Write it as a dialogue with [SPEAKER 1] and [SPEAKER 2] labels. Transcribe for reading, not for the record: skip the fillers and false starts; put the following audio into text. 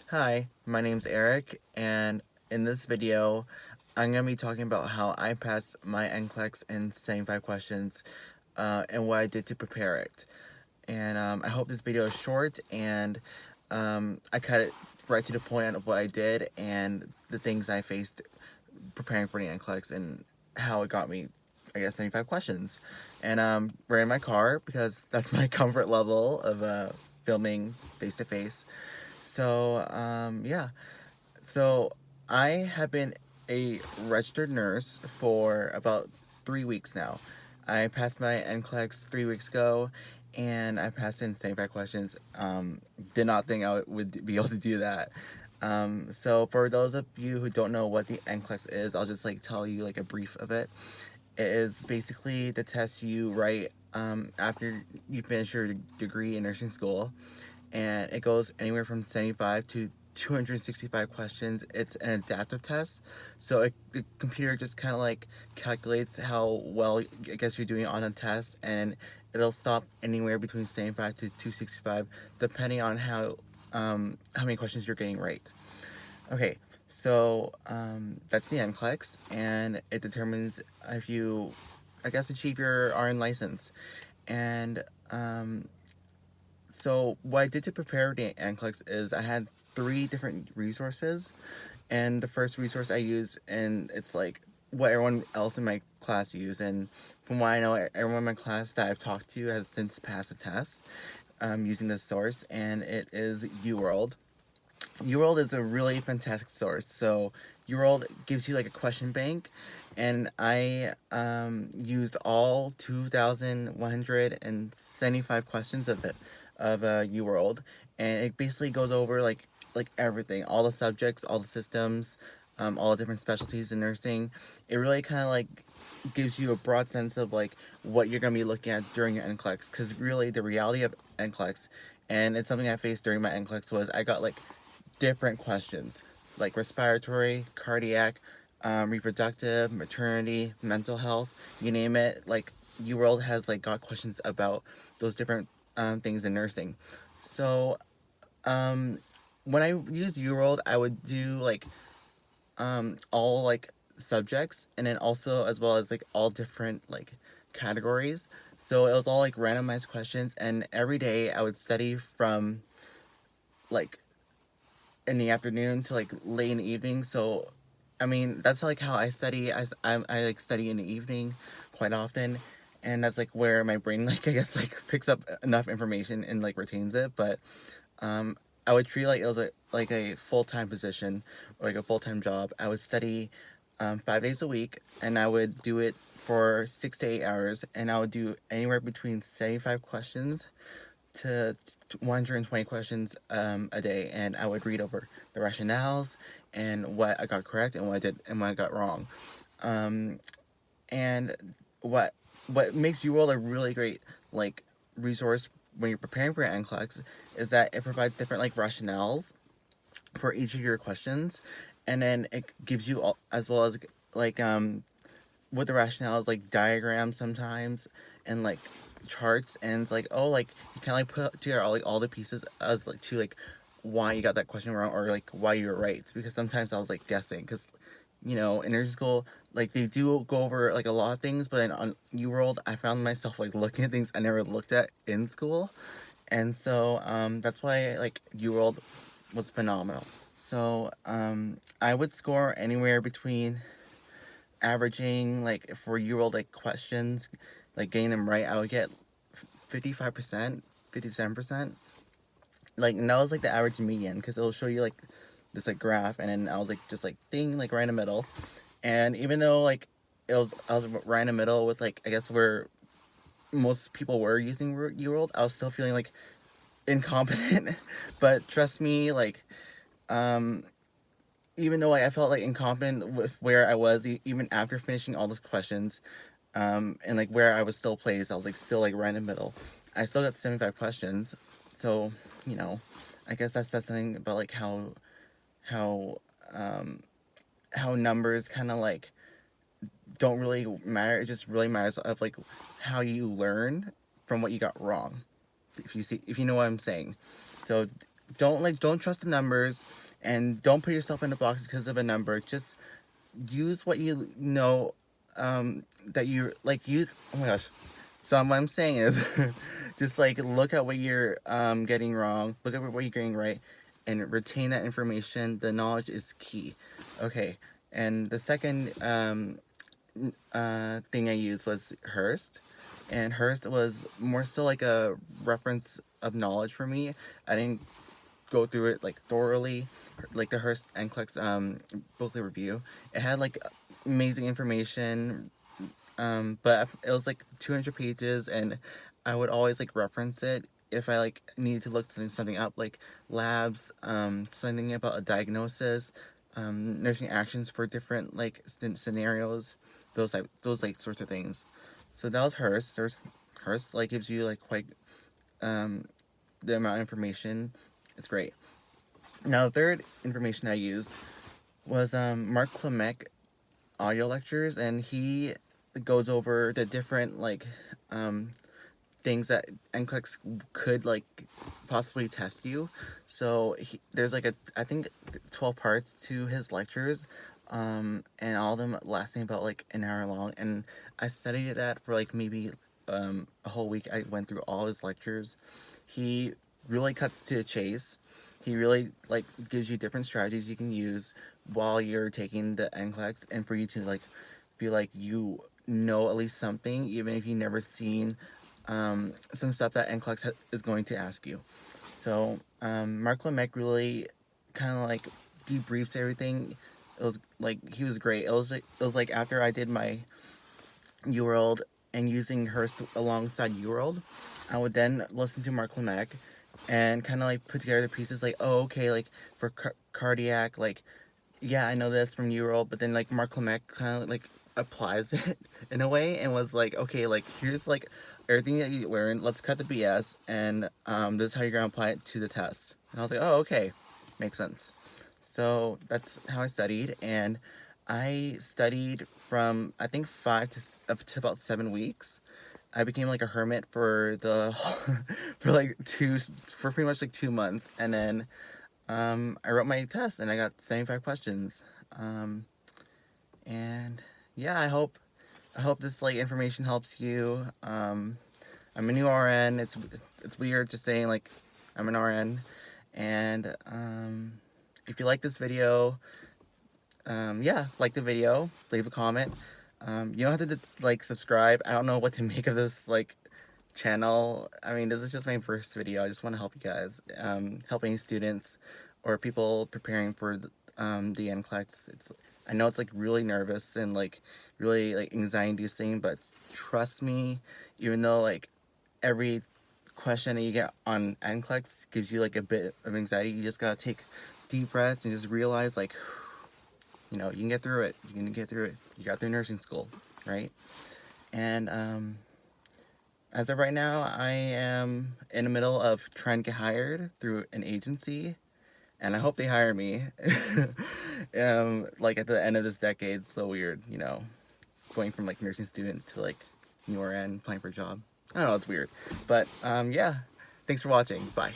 [SPEAKER 1] Hi, my name's Eric, and in this video, I'm going to be talking about how I passed my NCLEX in 75 questions and what I did to prepare it. And I hope this video is short and I cut it right to the point of what I did and the things I faced preparing for the NCLEX and how it got me, 75 questions. And we're in my car because that's my comfort level of filming face-to-face. Yeah. So I have been a registered nurse for about 3 weeks now. I passed my NCLEX 3 weeks ago, and I passed in 75 questions. Did not think I would be able to do that. So for those of you who don't know what the NCLEX is, I'll just tell you a brief of it. It is basically the test you write after you finish your degree in nursing school, and it goes anywhere from 75 to 265 questions. It's an adaptive test, so the computer just kind of calculates how well you're doing on a test, and it'll stop anywhere between 75 to 265 depending on how many questions you're getting right. Okay, so that's the NCLEX, and it determines if you, achieve your RN license. And so what I did to prepare the NCLEX is I had 3 different resources, and the first resource I used, and it's what everyone else in my class used, and from what I know, everyone in my class that I've talked to has since passed the test using this source, and it is UWorld. UWorld is a really fantastic source. So UWorld gives you a question bank, and I used all 2,175 questions of UWorld, and it basically goes over everything, all the subjects, all the systems, all the different specialties in nursing. It really kind of gives you a broad sense of what you're gonna be looking at during your NCLEX, because really the reality of NCLEX, and it's something I faced during my NCLEX, was I got different questions like respiratory, cardiac, reproductive, maternity, mental health, you name it. UWorld has got questions about those different things in nursing. So when I used UWorld, I would do all subjects, and then also as well as all different categories. So it was all randomized questions, and every day I would study from like in the afternoon to late in the evening. So I mean, that's how I study. I study in the evening quite often, and that's where my brain picks up enough information and retains it. But I would treat it was a full-time position, or a full-time job. I would study 5 days a week, and I would do it for 6 to 8 hours, and I would do anywhere between 75 questions to 120 questions a day, and I would read over the rationales and what I got correct and what I did and what I got wrong. And what makes UWorld a really great resource when you're preparing for your NCLEX is that it provides different rationales for each of your questions, and then it gives you all, as well as with the rationales, diagrams sometimes, and charts, and it's oh, you kind of put together all the pieces as to why you got that question wrong, or why you were right, because sometimes I was guessing, because in nursing school they do go over a lot of things, but on UWorld I found myself looking at things I never looked at in school, and so that's why UWorld was phenomenal. So I would score anywhere between averaging for UWorld questions, getting them right, I would get 55%, 57%. And that was the average median, because it'll show you this graph, and then I was just ding, right in the middle. And even though I was right in the middle with I guess where most people were using UWorld, I was still feeling incompetent. But trust me, even though I felt incompetent with where I was, even after finishing all those questions, and where I was still placed, I was still right in the middle. I still got 75 questions, so I guess that says something about how how numbers kind of don't really matter. It just really matters of how you learn from what you got wrong. If you know what I'm saying. So don't trust the numbers, and don't put yourself in a box because of a number. Just use what you know, that you like use. Oh my gosh. So what I'm saying is just like look at what you're getting wrong, look at what you're getting right, and retain that information. The knowledge is key. Okay. And the second thing I used was Hearst. And Hearst was more so like a reference of knowledge for me. I didn't go through it like thoroughly, like the Hearst NCLEX booklet review. It had like amazing information, but it was like 200 pages, and I would always like reference it if I like needed to look something up, like labs, something about a diagnosis, nursing actions for different like scenarios, those like sorts of things. So that was Hearst. Hearst like gives you like quite the amount of information. It's great. Now the third information I used was Mark Clemec audio lectures, and he goes over the different like things that NCLEX could like possibly test you. So there's like I think 12 parts to his lectures, and all of them lasting about like an hour long. And I studied that for like maybe a whole week. I went through all his lectures. He really cuts to the chase. He really like gives you different strategies you can use while you're taking the NCLEX, and for you to like feel like you know at least something, even if you've never seen some stuff that NCLEX is going to ask you. So Mark Lemec really kind of like debriefs everything. It was like he was great. It was like after I did my UWorld and using Hearst alongside UWorld, I would then listen to Mark Lemec and kind of like put together the pieces. Like, oh, okay, like for cardiac, like yeah, I know this from UWorld, but then like Mark Lemec kind of like applies it in a way and was like, okay, like here's like everything that you learned. Let's cut the BS, and this is how you're gonna apply it to the test. And I was like, oh, okay, makes sense. So that's how I studied, and I studied from I think 5 to up to about 7 weeks. I became like a hermit for the for pretty much like 2 months, and then I wrote my test and I got 75 questions. And yeah, I hope this like information helps you. I'm a new RN. It's weird just saying like I'm an RN. And if you like this video, yeah, like the video, leave a comment. You don't have to like subscribe. I don't know what to make of this like channel. I mean, this is just my first video. I just want to help you guys, help any students or people preparing for the NCLEX. I know it's like really nervous and like really like anxiety inducing, but trust me, even though like every question that you get on NCLEX gives you like a bit of anxiety, you just gotta take deep breaths and just realize like, you know, you can get through it. You can get through it. You got through nursing school, right? And as of right now, I am in the middle of trying to get hired through an agency, and I hope they hire me. Like at the end of this decade. It's so weird, you know, going from like nursing student to like new RN, applying for a job. I don't know, it's weird. But yeah, thanks for watching. Bye.